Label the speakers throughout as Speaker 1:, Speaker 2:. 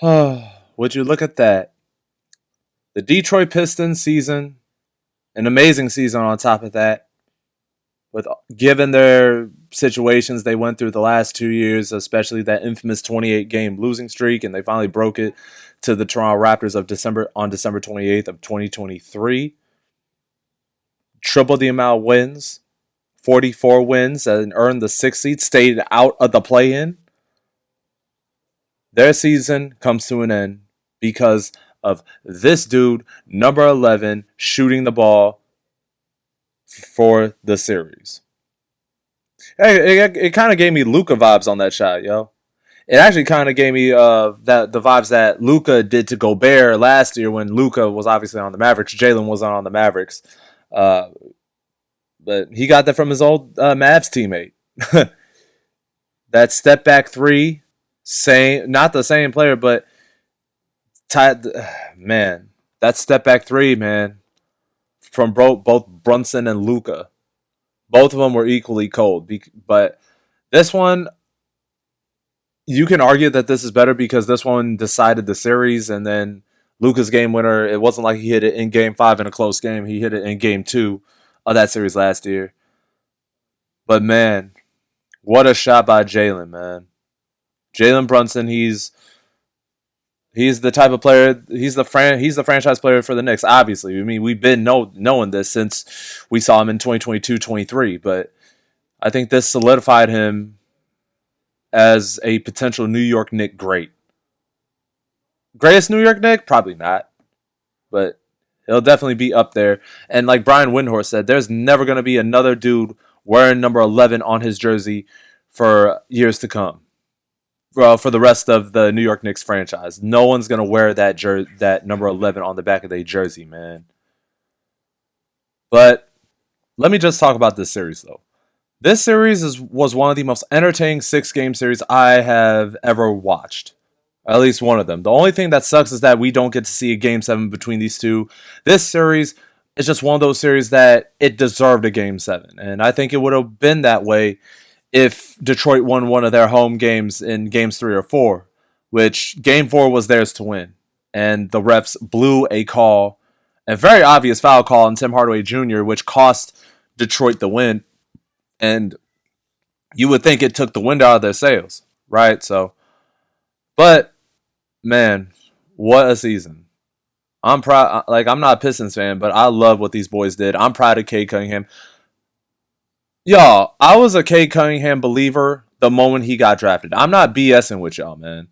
Speaker 1: Would you look at that? The Detroit Pistons season, an amazing season on top of that. With given their situations they went through the last 2 years, especially that infamous 28 game losing streak, and they finally broke it to the Toronto Raptors of December 28th of 2023. Triple the amount of wins, 44 wins, and earned the sixth seed, stayed out of the play-in. Their season comes to an end because of this dude, number 11, shooting the ball for the series. Hey, it kind of gave me Luka vibes on that shot, yo. It actually kind of gave me that the vibes that Luka did to Gobert last year when Luka was obviously on the Mavericks. Jalen wasn't on the Mavericks, uh, but he got that from his old Mavs teammate. That step back three, same, not the same player, but tied. Man, that step back three, man, from both Brunson and Luka. Both of them were equally cold, but this one, you can argue that this is better because this one decided the series, and then Luka's game winner. It wasn't like he hit it in Game 5 in a close game. He hit it in Game 2 of that series last year. But man, what a shot by Jalen, man. Jalen Brunson, he's the type of player. He's the franchise player for the Knicks. Obviously, I mean we've been knowing this since we saw him in 2022-23. But I think this solidified him as a potential New York Knick great. Greatest New York Knick? Probably not. But he'll definitely be up there. And like Brian Windhorst said, there's never going to be another dude wearing number 11 on his jersey for years to come. Well, for the rest of the New York Knicks franchise. No one's going to wear that number 11 on the back of their jersey, man. But let me just talk about this series, though. This series was one of the most entertaining 6-game series I have ever watched. At least one of them. The only thing that sucks is that we don't get to see a Game 7 between these two. This series is just one of those series that it deserved a Game 7. And I think it would have been that way if Detroit won one of their home games in Games 3 or 4. Which Game 4 was theirs to win. And the refs blew a call. A very obvious foul call on Tim Hardaway Jr., which cost Detroit the win. And you would think it took the wind out of their sails, right? So, but man, what a season! I'm proud. Like I'm not a Pistons fan, but I love what these boys did. I'm proud of Cade Cunningham. Y'all, I was a Cade Cunningham believer the moment he got drafted. I'm not BSing with y'all, man.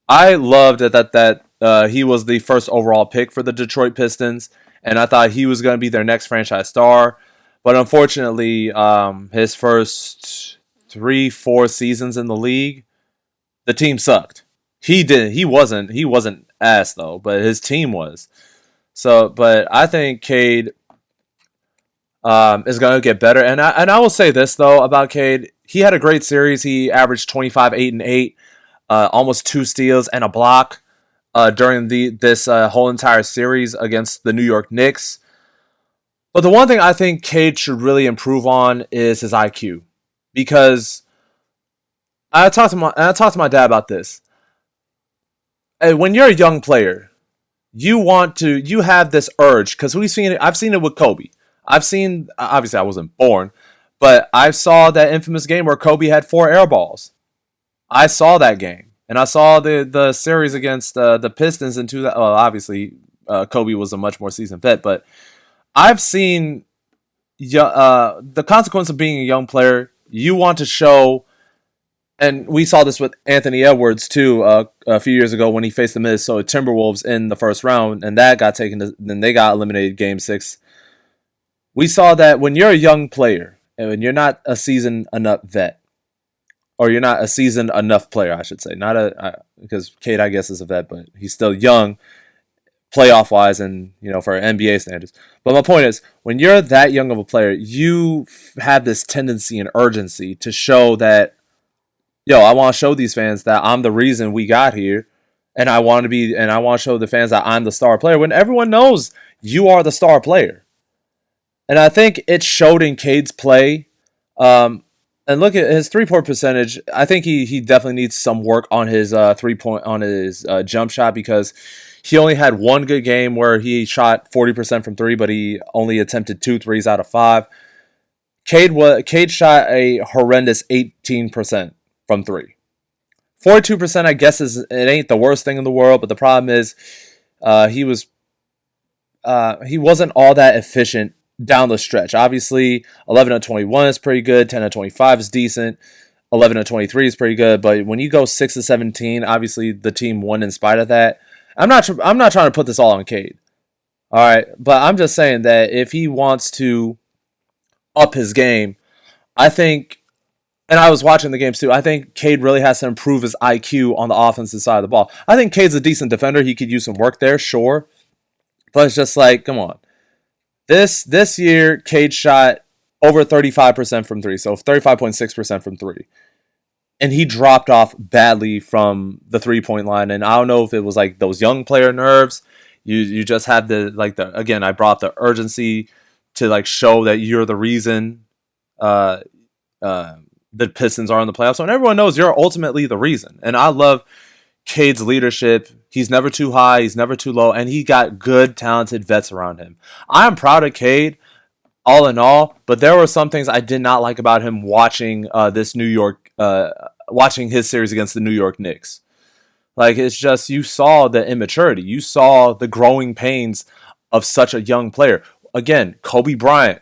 Speaker 1: I loved that he was the first overall pick for the Detroit Pistons, and I thought he was going to be their next franchise star. But unfortunately, his first 3-4 seasons in the league, the team sucked. He wasn't ass though, but his team was. So, but I think Cade is going to get better. And I will say this though about Cade, he had a great series. He averaged 25, 8, and 8, almost 2 steals and a block during this whole entire series against the New York Knicks. But the one thing I think Cade should really improve on is his IQ, because I talked to my dad about this. When you're a young player, you have this urge, because I've seen it with Kobe. Obviously I wasn't born, but I saw that infamous game where Kobe had 4 air balls. I saw that game, and I saw the series against the Pistons in well, obviously Kobe was a much more seasoned vet, but I've seen the consequence of being a young player. You want to show, and we saw this with Anthony Edwards too a few years ago when he faced the Minnesota Timberwolves in the first round, and that got then they got eliminated Game 6. We saw that when you're a young player and when you're not a seasoned enough vet, or you're not a seasoned enough player, I should say, because Cade I guess is a vet, but he's still young, playoff wise, and for NBA standards. But my point is, when you're that young of a player, you have this tendency and urgency to show that, I want to show these fans that I'm the reason we got here, and I want to show the fans that I'm the star player when everyone knows you are the star player. And I think it showed in Cade's play. And look at his 3-point percentage. I think he definitely needs some work on his 3-point on his jump shot because he only had one good game where he shot 40% from three, but he only attempted 2 threes out of 5. Cade shot a horrendous 18% from three. 42%, I guess, it ain't the worst thing in the world, but the problem is he wasn't all that efficient down the stretch. Obviously, 11 of 21 is pretty good. 10 of 25 is decent. 11 of 23 is pretty good. But when you go 6 of 17, obviously the team won in spite of that. I'm not trying to put this all on Cade. All right, but I'm just saying that if he wants to up his game, I think, and I was watching the games too, I think Cade really has to improve his IQ on the offensive side of the ball. I think Cade's a decent defender. He could use some work there, sure. But it's just like, come on. This year, Cade shot over 35% from three, so 35.6% from three. And he dropped off badly from the 3-point line. And I don't know if it was like those young player nerves. You just have again, I brought the urgency to like show that you're the reason the Pistons are in the playoffs. So and everyone knows you're ultimately the reason. And I love Cade's leadership. He's never too high. He's never too low. And he got good, talented vets around him. I'm proud of Cade, all in all. But there were some things I did not like about him watching watching his series against the New York Knicks. Like, it's just, you saw the immaturity. You saw the growing pains of such a young player. Again, Kobe Bryant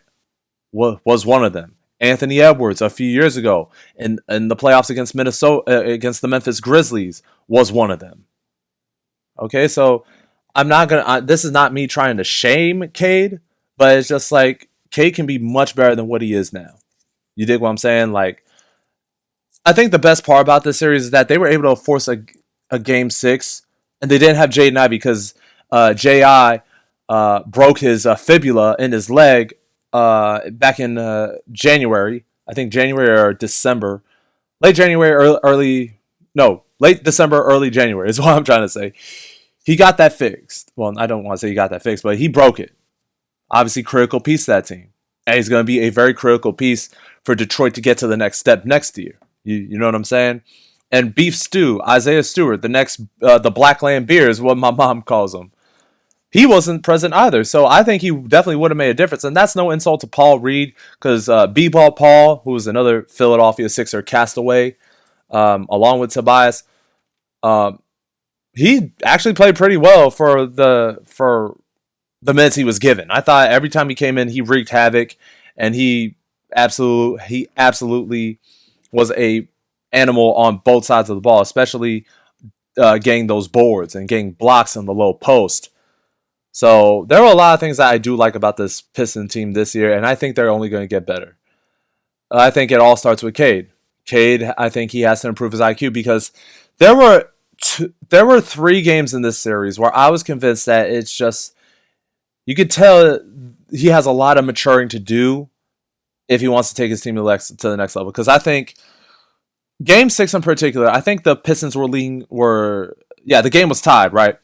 Speaker 1: was one of them. Anthony Edwards a few years ago in the playoffs against against the Memphis Grizzlies was one of them. Okay, so I'm not gonna. This is not me trying to shame Cade, but it's just like Cade can be much better than what he is now. You dig what I'm saying? Like, I think the best part about this series is that they were able to force a game 6, and they didn't have Jaden Ivey because Ji broke his fibula in his leg back in January. I think January or December, late January, late December, early January is what I'm trying to say. He got that fixed. Well, I don't want to say he got that fixed, but he broke it. Obviously, critical piece of that team. And he's going to be a very critical piece for Detroit to get to the next step next year. You know what I'm saying? And Beef Stew, Isaiah Stewart, the Black Land Beer is what my mom calls him. He wasn't present either. So I think he definitely would have made a difference. And that's no insult to Paul Reed, because B-Ball Paul, who was another Philadelphia Sixer castaway, along with Tobias, he actually played pretty well for the minutes he was given. I thought every time he came in, he wreaked havoc, and he absolutely was a animal on both sides of the ball, especially getting those boards and getting blocks in the low post. So there are a lot of things that I do like about this Piston team this year, and I think they're only going to get better. I think it all starts with Cade. Cade, I think he has to improve his IQ, because there were 3 games in this series where I was convinced that it's just, you could tell he has a lot of maturing to do if he wants to take his team to the next level. Because I think Game 6 in particular, I think the Pistons the game was tied, right?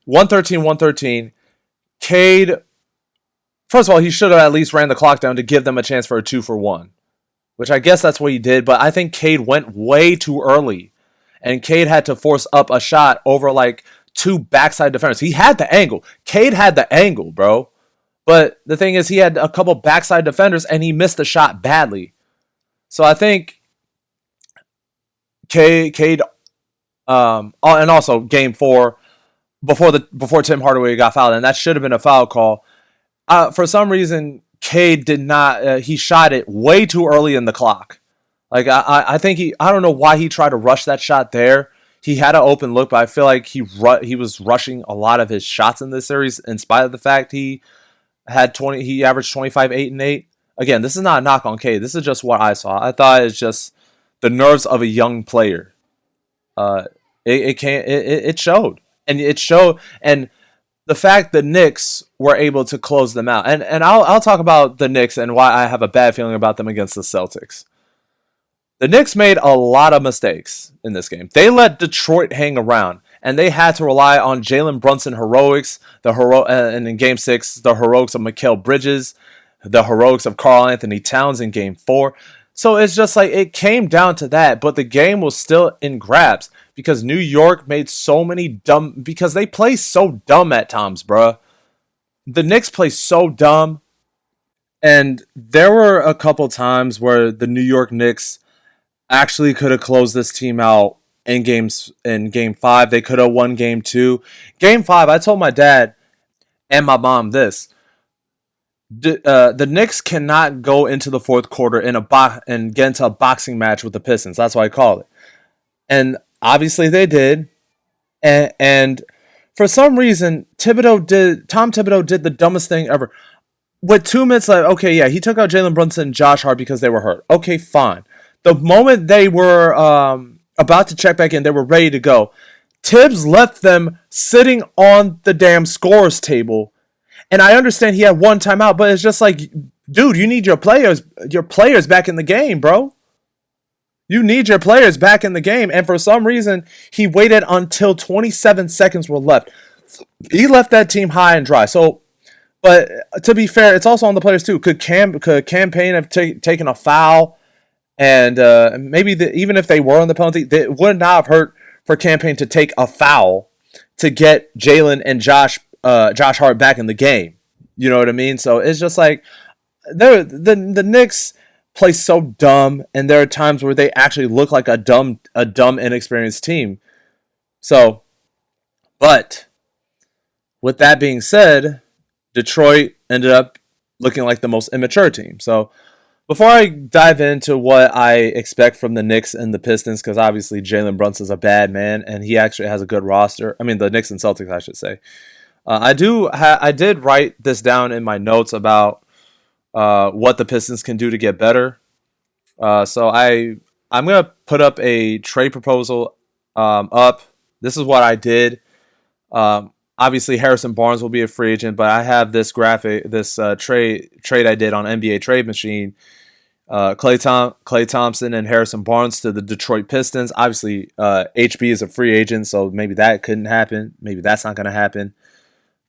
Speaker 1: 113-113. Cade, first of all, he should have at least ran the clock down to give them a chance for a 2-for-1, which I guess that's what he did. But I think Cade went way too early, and Cade had to force up a shot over like 2 backside defenders. He had the angle. Cade had the angle, bro. But the thing is, he had a couple backside defenders, and he missed the shot badly. So I think Cade, and also Game 4, before Tim Hardaway got fouled, and that should have been a foul call. For some reason, Cade did not. He shot it way too early in the clock. Like I think I don't know why he tried to rush that shot there. He had an open look, but I feel like he was rushing a lot of his shots in this series, in spite of the fact he averaged 25, 8, and 8. Again, this is not a knock on Cade. This is just what I saw. I thought it's just the nerves of a young player. It showed. And it showed, and the fact the Knicks were able to close them out. And I'll talk about the Knicks and why I have a bad feeling about them against the Celtics. The Knicks made a lot of mistakes in this game. They let Detroit hang around, and they had to rely on Jalen Brunson heroics, and in Game 6, the heroics of Mikal Bridges, the heroics of Karl Anthony Towns in Game 4. So it's just like it came down to that, but the game was still in grabs because New York made so many dumb because they play so dumb at times, bruh. The Knicks play so dumb, and there were a couple times where the New York Knicks actually could have closed this team out in game 5. They could have won game 2. Game 5, I told my dad and my mom this. The Knicks cannot go into the fourth quarter in and get into a boxing match with the Pistons. That's what I call it. And obviously they did. And for some reason, Tom Thibodeau did the dumbest thing ever. With 2 minutes left, okay, yeah, he took out Jalen Brunson and Josh Hart because they were hurt. Okay, fine. The moment they were about to check back in, they were ready to go. Tibbs left them sitting on the damn scores table. And I understand he had one timeout, but it's just like, dude, you need your players back in the game, bro. You need your players back in the game. And for some reason, he waited until 27 seconds were left. He left that team high and dry. So, but to be fair, it's also on the players too. Could Cam Payne have taken a foul? And maybe even if they were on the penalty, it would not have hurt for Cam Payne to take a foul to get Jalen and Josh Hart back in the game. You know what I mean? So it's just like the Knicks play so dumb, and there are times where they actually look like a dumb, inexperienced team. So, but with that being said, Detroit ended up looking like the most immature team. So before I dive into what I expect from the Knicks and the Pistons, because obviously Jalen Brunson's a bad man, and he actually has a good roster. I mean, the Knicks and Celtics, I should say. I did write this down in my notes about what the Pistons can do to get better. So I'm gonna put up a trade proposal up. This is what I did. Obviously, Harrison Barnes will be a free agent, but I have this trade I did on NBA Trade Machine. Klay Thompson and Harrison Barnes to the Detroit Pistons. Obviously, HB is a free agent, so maybe that couldn't happen. Maybe that's not going to happen.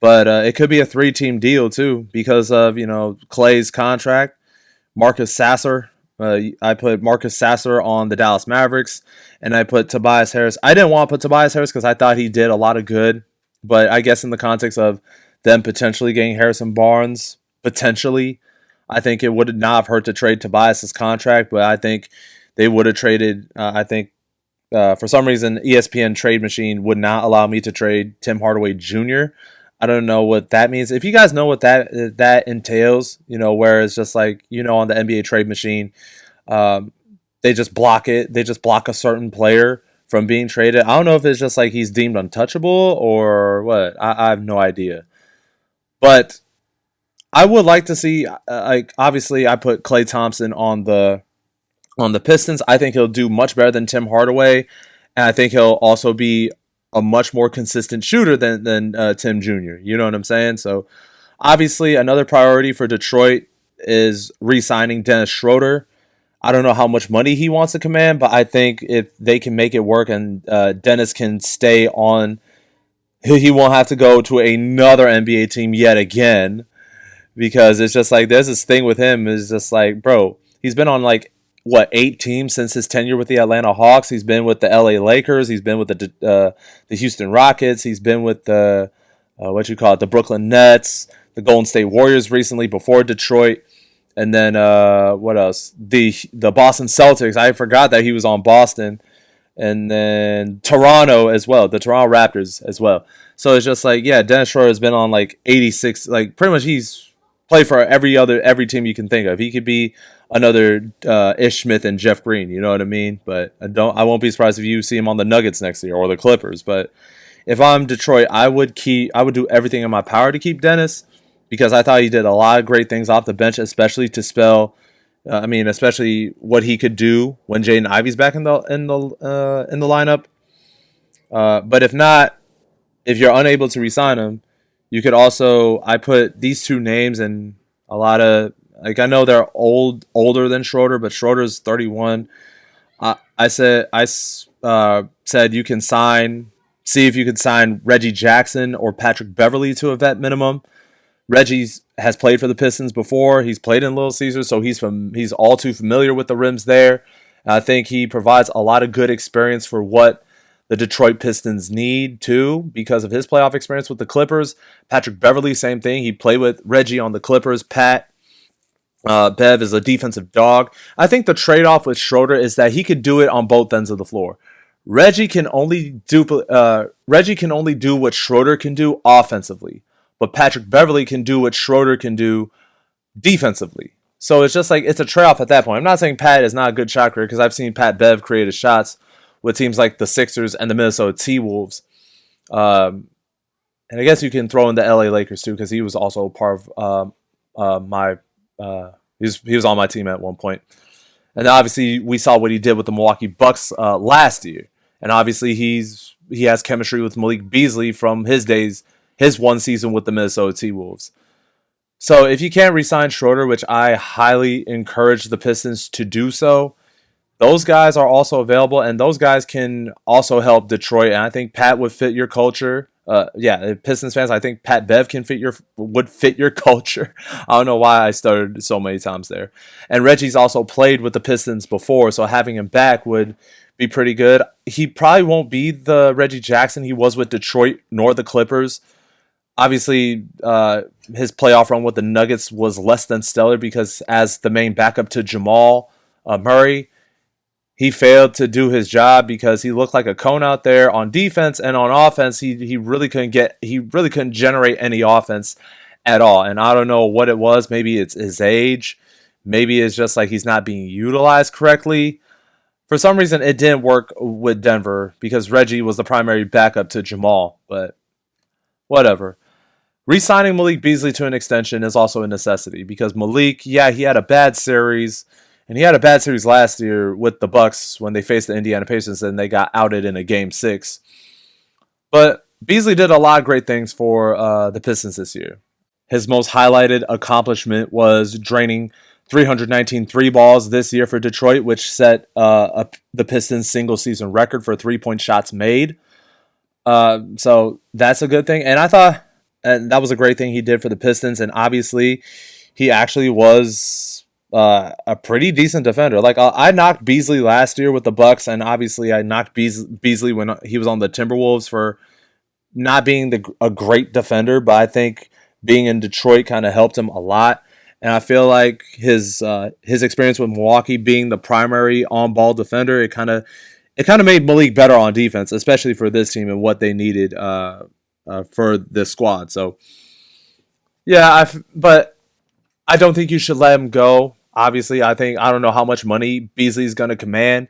Speaker 1: But it could be a 3-team deal too because of Klay's contract. Marcus Sasser. I put Marcus Sasser on the Dallas Mavericks, and I put Tobias Harris. I didn't want to put Tobias Harris because I thought he did a lot of good, but I guess in the context of them potentially getting Harrison Barnes, potentially, I think it would not have hurt to trade Tobias's contract, but I think they would have traded. For some reason, ESPN Trade Machine would not allow me to trade Tim Hardaway Jr. I don't know what that means. If you guys know what that entails, where it's just like, on the NBA Trade Machine, they just block it. They just block a certain player from being traded. I don't know if it's just like he's deemed untouchable or what. I have no idea. But I would like to see, obviously, I put Klay Thompson on the Pistons. I think he'll do much better than Tim Hardaway, and I think he'll also be a much more consistent shooter than Tim Jr. You know what I'm saying? So, obviously, another priority for Detroit is re-signing Dennis Schroeder. I don't know how much money he wants to command, but I think if they can make it work and Dennis can stay on, he won't have to go to another NBA team yet again. Because it's just like, there's this thing with him is just like, bro, he's been on 8 teams since his tenure with the Atlanta Hawks. He's been with the LA Lakers. He's been with the Houston Rockets. He's been with the the Brooklyn Nets, the Golden State Warriors recently before Detroit, and then what else? The Boston Celtics. I forgot that he was on Boston, and then Toronto as well, the Toronto Raptors as well. So it's just like, yeah, Dennis Schroeder has been on 86, pretty much he's played for every team you can think of. He could be another Ish Smith and Jeff Green, you know what I mean? But I won't be surprised if you see him on the Nuggets next year or the Clippers. But if I'm Detroit, I would do everything in my power to keep Dennis because I thought he did a lot of great things off the bench, especially to especially what he could do when Jaden Ivey's back in the lineup. But if not, if you're unable to re-sign him, you could also, I put these two names and a lot of, I know they're older than Schroeder, but Schroeder's 31. I said you can see if you could sign Reggie Jackson or Patrick Beverly to a vet minimum. Reggie has played for the Pistons before. He's played in Little Caesars, so he's all too familiar with the rims there. And I think he provides a lot of good experience for what the Detroit Pistons need too, because of his playoff experience with the Clippers. Patrick Beverley, same thing. He played with Reggie on the Clippers. Bev is a defensive dog. I think the trade-off with Schroeder is that he could do it on both ends of the floor. Reggie can only do what Schroeder can do offensively, but Patrick Beverley can do what Schroeder can do defensively. So it's just like it's a trade-off at that point. I'm not saying Pat is not a good shot creator because I've seen Pat Bev create shots with teams like the Sixers and the Minnesota T-Wolves. And I guess you can throw in the LA Lakers too because he was also part of my he was on my team at one point. And obviously we saw what he did with the Milwaukee Bucks last year. And obviously he has chemistry with Malik Beasley from his one season with the Minnesota T-Wolves. So if you can't re-sign Schroeder, which I highly encourage the Pistons to do so, those guys are also available, and those guys can also help Detroit. And I think Pat would fit your culture. Pistons fans, I think Pat Bev would fit your culture. I don't know why I stuttered so many times there. And Reggie's also played with the Pistons before, so having him back would be pretty good. He probably won't be the Reggie Jackson he was with Detroit nor the Clippers. Obviously, his playoff run with the Nuggets was less than stellar because as the main backup to Jamal Murray, he failed to do his job because he looked like a cone out there on defense, and on offense, he really couldn't generate any offense at all. And I don't know what it was. Maybe it's his age. Maybe it's just like he's not being utilized correctly. For some reason, it didn't work with Denver because Reggie was the primary backup to Jamal. But whatever. Re-signing Malik Beasley to an extension is also a necessity because Malik, he had a bad series. And he had a bad series last year with the Bucks when they faced the Indiana Pacers and they got outed in a Game 6. But Beasley did a lot of great things for the Pistons this year. His most highlighted accomplishment was draining 319 three balls this year for Detroit, which set the Pistons' single-season record for three-point shots made. So that's a good thing. And I thought that was a great thing he did for the Pistons. And obviously, he actually was a pretty decent defender. Like I knocked Beasley last year with the Bucks, and obviously I knocked Beasley when he was on the Timberwolves for not being a great defender. But I think being in Detroit kind of helped him a lot. And I feel like his experience with Milwaukee being the primary on-ball defender, it kind of made Malik better on defense, especially for this team and what they needed for this squad. So yeah, but I don't think you should let him go. Obviously, I don't know how much money Beasley's going to command,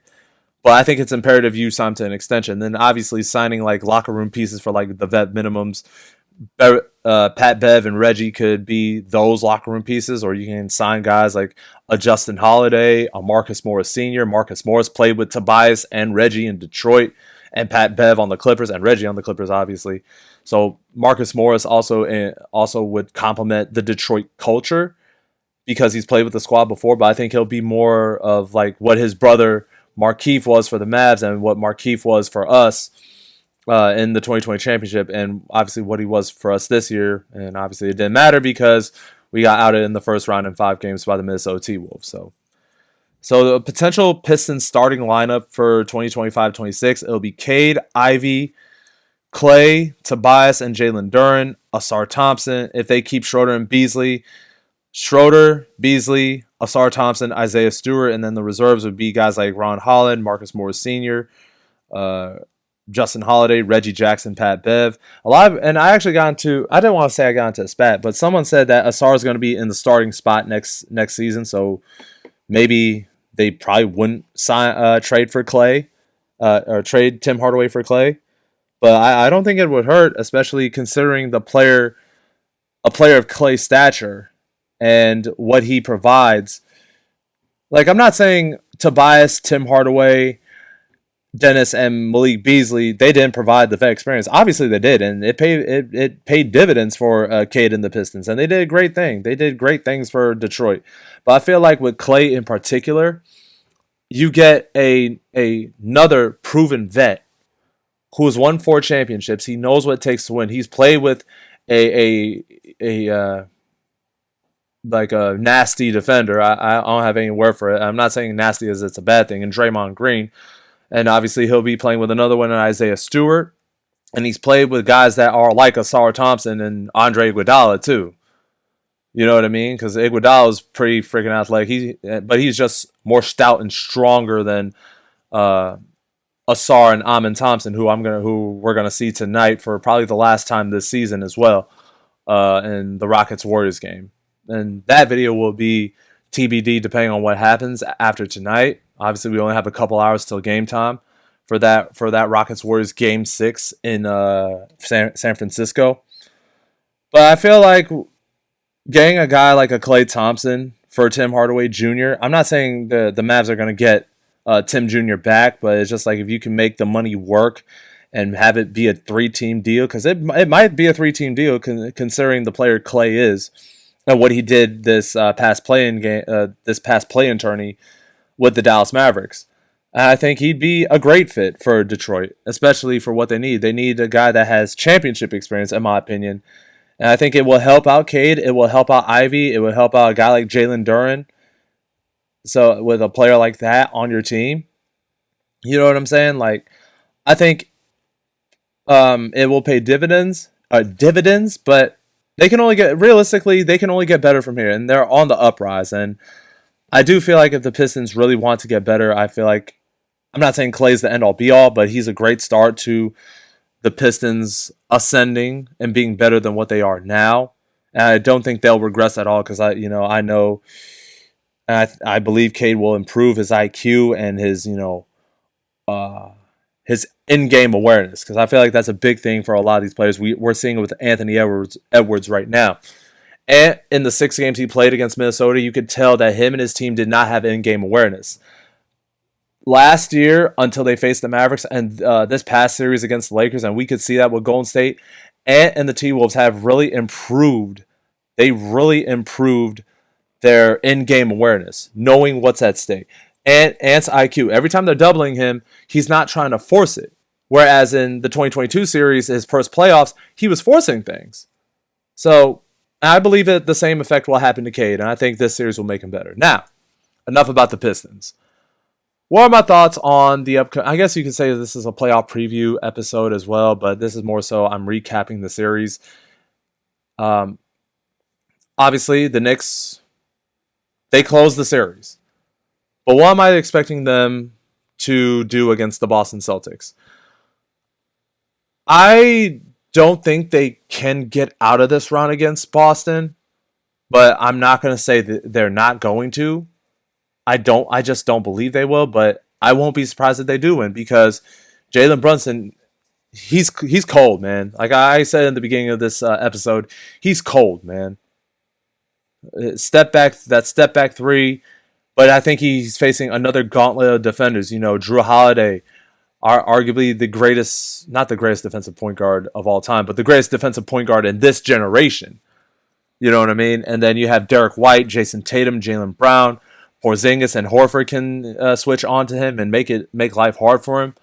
Speaker 1: but I think it's imperative you sign to an extension. Then obviously signing like locker room pieces for like the vet minimums. Pat Bev and Reggie could be those locker room pieces, or you can sign guys like a Justin Holiday, a Marcus Morris Sr. Marcus Morris played with Tobias and Reggie in Detroit, and Pat Bev on the Clippers, and Reggie on the Clippers, obviously. So Marcus Morris also would complement the Detroit culture, because he's played with the squad before, but I think he'll be more of like what his brother Markieff was for the Mavs and what Markieff was for us in the 2020 championship, and obviously what he was for us this year. And obviously it didn't matter because we got outed in the first round in 5 games by the Minnesota T-Wolves. So the potential Pistons starting lineup for 2025-26, it'll be Cade, Ivy, Clay, Tobias, and Jalen Duren, Asar Thompson. If they keep Schroeder and Beasley, Schroeder, Beasley, Asar Thompson, Isaiah Stewart, and then the reserves would be guys like Ron Holland, Marcus Morris Sr., Justin Holiday, Reggie Jackson, Pat Bev. And I actually I didn't want to say I got into a spat, but someone said that Asar is going to be in the starting spot next season, so maybe they probably wouldn't trade for Clay, or trade Tim Hardaway for Clay. But I don't think it would hurt, especially considering a player of Clay's stature and what he provides. Like, I'm not saying Tobias, Tim Hardaway, Dennis, and Malik Beasley, they didn't provide the vet experience. Obviously they did, and it paid dividends for Cade and the Pistons, and they did a great thing. They did great things for Detroit. But I feel like with Clay in particular, you get another proven vet who has won 4 championships. He knows what it takes to win. He's played with a like a nasty defender. I don't have any word for it. I'm not saying nasty as it's a bad thing. And Draymond Green, and obviously he'll be playing with another one, Isaiah Stewart, and he's played with guys that are like Asar Thompson and Andre Iguodala too. You know what I mean? Because Iguodala is pretty freaking athletic. But he's just more stout and stronger than uh, Asar and Amin Thompson, who we're gonna see tonight for probably the last time this season as well, in the Rockets Warriors game. And that video will be TBD depending on what happens after tonight. Obviously, we only have a couple hours till game time for that Rockets Warriors game 6 in San Francisco. But I feel like getting a guy like a Klay Thompson for Tim Hardaway Jr. I'm not saying the Mavs are going to get Tim Jr. back, but it's just like if you can make the money work and have it be a 3-team deal, because it might be a 3-team deal considering the player Klay is and what he did this past play-in game, this past play-in tourney with the Dallas Mavericks. I think he'd be a great fit for Detroit, especially for what they need. They need a guy that has championship experience, in my opinion. And I think it will help out Cade. It will help out Ivy. It will help out a guy like Jalen Duren. So with a player like that on your team, you know what I'm saying? Like, I think it will pay dividends, but they can only get better from here, and they're on the uprise. And I do feel like if the Pistons really want to get better, I feel like I'm not saying Klay's the end all be all, but he's a great start to the Pistons ascending and being better than what they are now. And I don't think they'll regress at all because I know, and I believe Cade will improve his IQ and his in-game awareness, because I feel like that's a big thing for a lot of these players. We're seeing it with Anthony Edwards right now. And in the 6 games he played against Minnesota, you could tell that him and his team did not have in-game awareness. Last year, until they faced the Mavericks, and this past series against the Lakers, and we could see that with Golden State, Ant and the T-Wolves have really improved. They really improved their in-game awareness, knowing what's at stake. Ant's IQ, every time they're doubling him, he's not trying to force it. Whereas in the 2022 series, his first playoffs, he was forcing things. So I believe that the same effect will happen to Cade, and I think this series will make him better. Now, enough about the Pistons. What are my thoughts on the upcoming? I guess you could say this is a playoff preview episode as well, but this is more so I'm recapping the series. Obviously, the Knicks, they closed the series. But what am I expecting them to do against the Boston Celtics? I don't think they can get out of this round against Boston, but I'm not going to say that they're not going to. I just don't believe they will, but I won't be surprised if they do win, because Jalen Brunson, he's cold, man. Like I said in the beginning of this episode, he's cold, man. Step back 3, but I think he's facing another gauntlet of defenders. Drew Holiday, arguably not the greatest defensive point guard of all time, but the greatest defensive point guard in this generation. You know what I mean? And then you have Derek White, Jason Tatum, Jaylen Brown, Porzingis, and Horford can switch onto him and make life hard for him.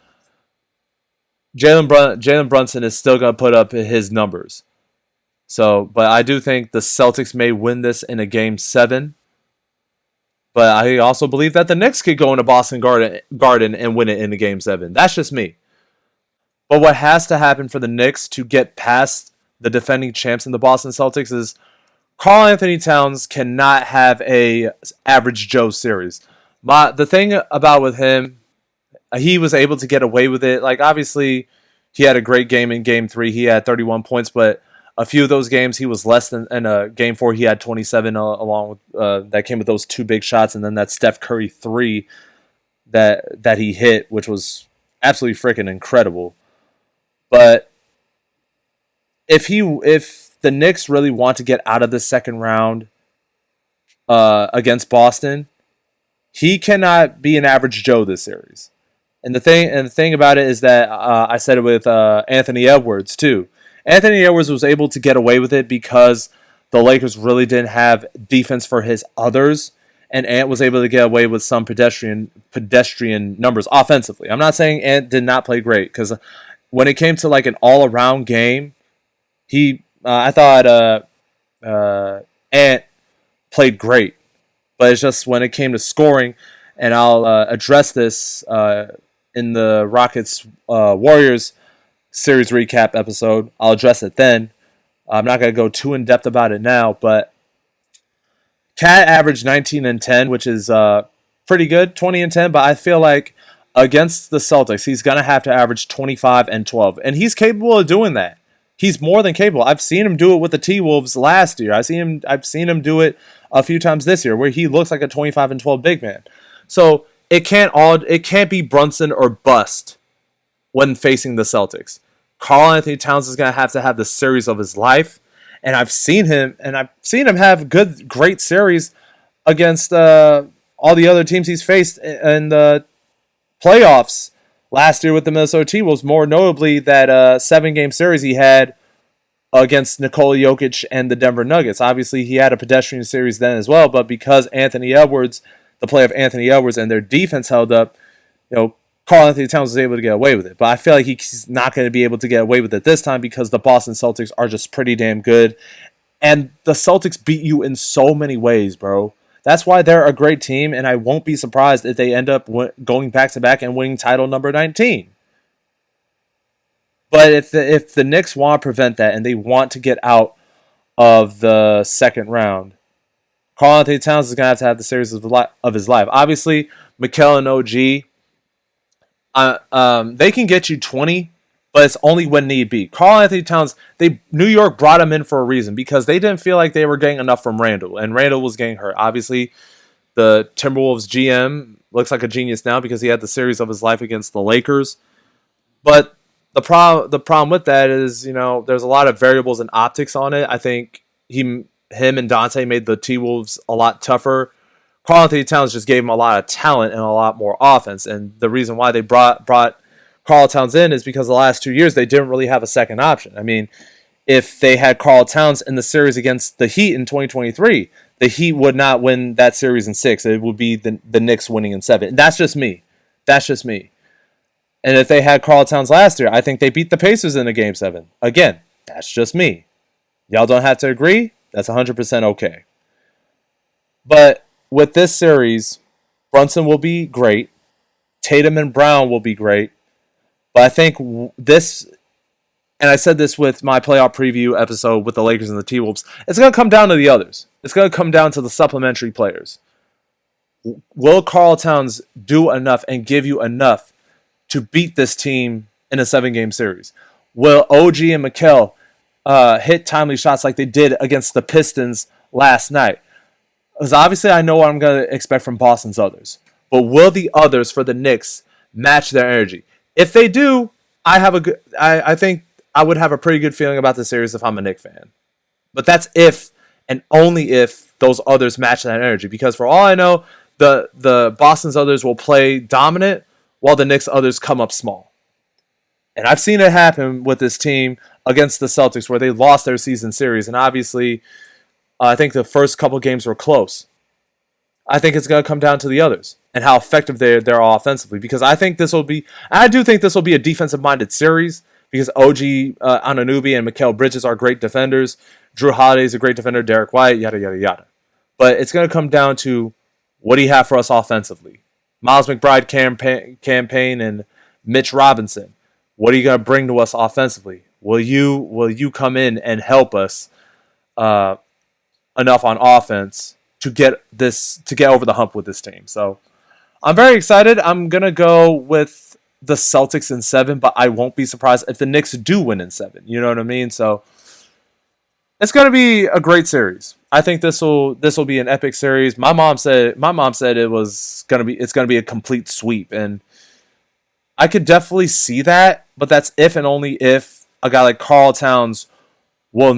Speaker 1: Jalen Brunson is still going to put up his numbers. So, but I do think the Celtics may win this in a game 7. But I also believe that the Knicks could go into Boston Garden and win it in a game 7. That's just me. But what has to happen for the Knicks to get past the defending champs in the Boston Celtics is Karl-Anthony Towns cannot have a average Joe series. The thing about with him, he was able to get away with it. Like, obviously, he had a great game in Game 3. He had 31 points, but a few of those games he was less than. In Game 4, he had 27 along with that came with those 2 big shots, and then that Steph Curry 3 that he hit, which was absolutely freaking incredible. But if the Knicks really want to get out of the second round against Boston, he cannot be an average Joe this series. And the thing about it is that I said it with Anthony Edwards too. Anthony Edwards was able to get away with it because the Lakers really didn't have defense for his others, and Ant was able to get away with some pedestrian numbers offensively. I'm not saying Ant did not play great, because when it came to like an all-around game, I thought Ant played great. But it's just when it came to scoring, and I'll address this in the Rockets Warriors series recap episode. I'll address it then. I'm not going to go too in depth about it now, but Cat averaged 19 and 10, which is pretty good, 20 and 10, but I feel like against the Celtics, he's going to have to average 25 and 12, and he's capable of doing that. He's more than capable. I've seen him do it with the T-Wolves last year. I've seen him do it a few times this year where he looks like a 25 and 12 big man. So it can't be Brunson or bust when facing the Celtics. Karl Anthony Towns is going to have the series of his life, and I've seen him have great series against all the other teams he's faced in the playoffs last year with the Minnesota T-Wolves, more notably that 7-game series he had against Nikola Jokic and the Denver Nuggets. Obviously, he had a pedestrian series then as well, but because the play of Anthony Edwards and their defense held up, Karl Anthony Towns was able to get away with it. But I feel like he's not going to be able to get away with it this time because the Boston Celtics are just pretty damn good. And the Celtics beat you in so many ways, bro. That's why they're a great team, and I won't be surprised if they end up going back-to-back and winning title number 19. But if the Knicks want to prevent that and they want to get out of the second round, Karl Anthony Towns is going to have the series of his life. Obviously, Mikal and OG, they can get you 20, but it's only when need be. Karl Anthony Towns, New York brought him in for a reason because they didn't feel like they were getting enough from Randall, and Randall was getting hurt. Obviously, the Timberwolves GM looks like a genius now because he had the series of his life against the Lakers. But the problem with that is, there's a lot of variables and optics on it. I think him and Dante made the T-Wolves a lot tougher. Karl Anthony Towns just gave him a lot of talent and a lot more offense. And the reason why they brought Karl Towns in is because the last 2 years they didn't really have a second option. I mean, if they had Karl Towns in the series against the Heat in 2023, the Heat would not win that series in 6. It would be the Knicks winning in 7. That's just me. And if they had Karl Towns last year, I think they beat the Pacers in a Game 7. Again, that's just me. Y'all don't have to agree. That's 100% okay. But with this series, Brunson will be great. Tatum and Brown will be great. But I think this, and I said this with my playoff preview episode with the Lakers and the T-Wolves, it's going to come down to the others. It's going to come down to the supplementary players. Will Karl Towns do enough and give you enough to beat this team in a 7-game series? Will OG and Mikal hit timely shots like they did against the Pistons last night? Because obviously I know what I'm going to expect from Boston's others. But will the others for the Knicks match their energy? If they do, I think I would have a pretty good feeling about the series if I'm a Knicks fan. But that's if and only if those others match that energy. Because for all I know, the Boston's others will play dominant while the Knicks others come up small. And I've seen it happen with this team against the Celtics where they lost their season series. And obviously, I think the first couple games were close. I think it's going to come down to the others and how effective they are offensively. Because I do think this will be a defensive-minded series because OG Anunoby and Mikal Bridges are great defenders. Drew Holiday is a great defender. Derek White, yada, yada, yada. But it's going to come down to what do you have for us offensively? Miles McBride campaign and Mitch Robinson. What are you going to bring to us offensively? Will you come in and help us enough on offense to get over the hump with this team? So I'm very excited. I'm going to go with the Celtics in 7, but I won't be surprised if the Knicks do win in 7. You know what I mean? So it's going to be a great series. I think this will be an epic series. My mom said it's going to be a complete sweep, and I could definitely see that, but that's if and only if a guy like Karl Towns will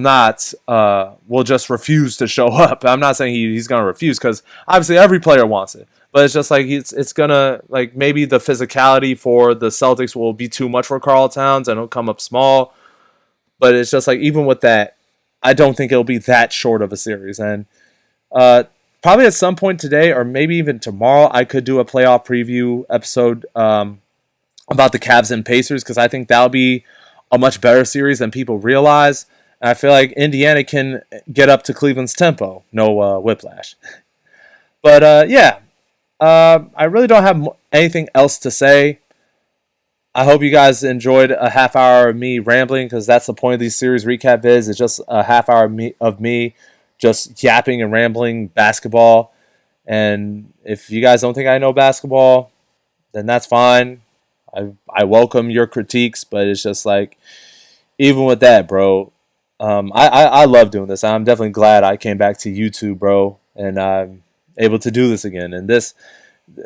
Speaker 1: just refuse to show up. I'm not saying he's going to refuse because obviously every player wants it, but it's just like it's going to, like, maybe the physicality for the Celtics will be too much for Karl Towns and he'll come up small, but it's just like even with that, I don't think it'll be that short of a series. And probably at some point today or maybe even tomorrow, I could do a playoff preview episode about the Cavs and Pacers because I think that'll be a much better series than people realize. I feel like Indiana can get up to Cleveland's tempo. No whiplash. But yeah, I really don't have anything else to say. I hope you guys enjoyed a half hour of me rambling because that's the point of these series recap vids. It's just a half hour of me just yapping and rambling basketball. And if you guys don't think I know basketball, then that's fine. I welcome your critiques, but it's just like, even with that, bro, I love doing this. I'm definitely glad I came back to YouTube, bro, and I'm able to do this again. And this,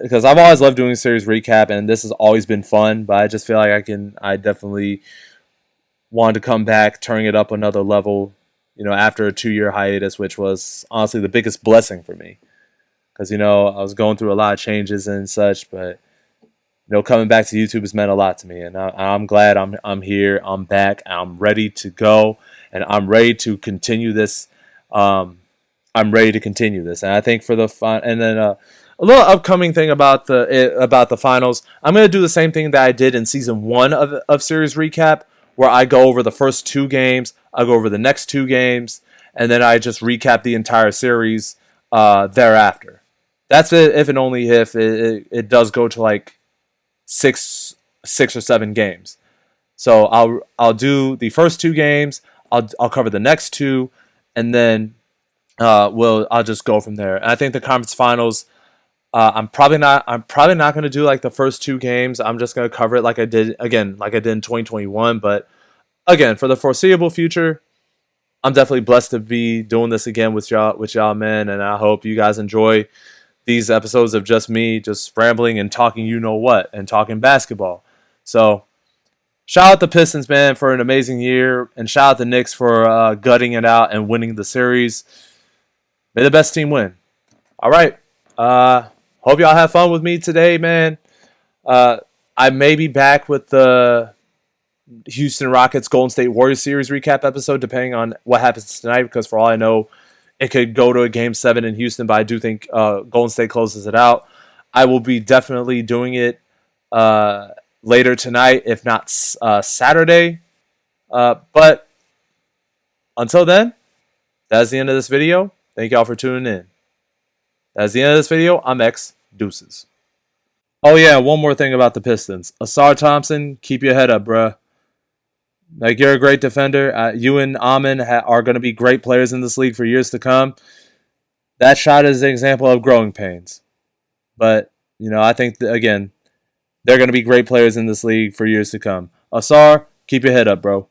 Speaker 1: because I've always loved doing series recap, and this has always been fun. But I just feel like I definitely wanted to come back, turning it up another level. After a 2-year hiatus, which was honestly the biggest blessing for me, because I was going through a lot of changes and such, but coming back to YouTube has meant a lot to me, and I'm glad I'm here. I'm back. I'm ready to go, and I'm ready to continue this. I'm ready to continue this, and I think for the fun, and then a little upcoming thing about the finals. I'm gonna do the same thing that I did in season 1 of series recap, where I go over the first 2 games, I go over the next 2 games, and then I just recap the entire series thereafter. That's it, if and only if it does go to like six or 7 games. So I'll do the first 2 games. I'll cover the next 2, and then I'll just go from there. And I think the conference finals. I'm probably not going to do like the first 2 games. I'm just going to cover it like I did in 2021. But again, for the foreseeable future, I'm definitely blessed to be doing this again with y'all, man. And I hope you guys enjoy these episodes of just me, just rambling and talking, and talking basketball. So shout out the Pistons, man, for an amazing year, and shout out the Knicks for gutting it out and winning the series. May the best team win. All right. Hope y'all have fun with me today, man. I may be back with the Houston Rockets Golden State Warriors series recap episode, depending on what happens tonight, because for all I know, it could go to a game 7 in Houston, but I do think Golden State closes it out. I will be definitely doing it later tonight, if not Saturday. But until then, that's the end of this video. Thank y'all for tuning in. That's the end of this video. I'm X. Deuces. Oh yeah, one more thing about the Pistons. Asar Thompson, keep your head up, bruh. Like, you're a great defender. You and Amin are going to be great players in this league for years to come. That shot is an example of growing pains. But, I think, again, they're going to be great players in this league for years to come. Asar, keep your head up, bro.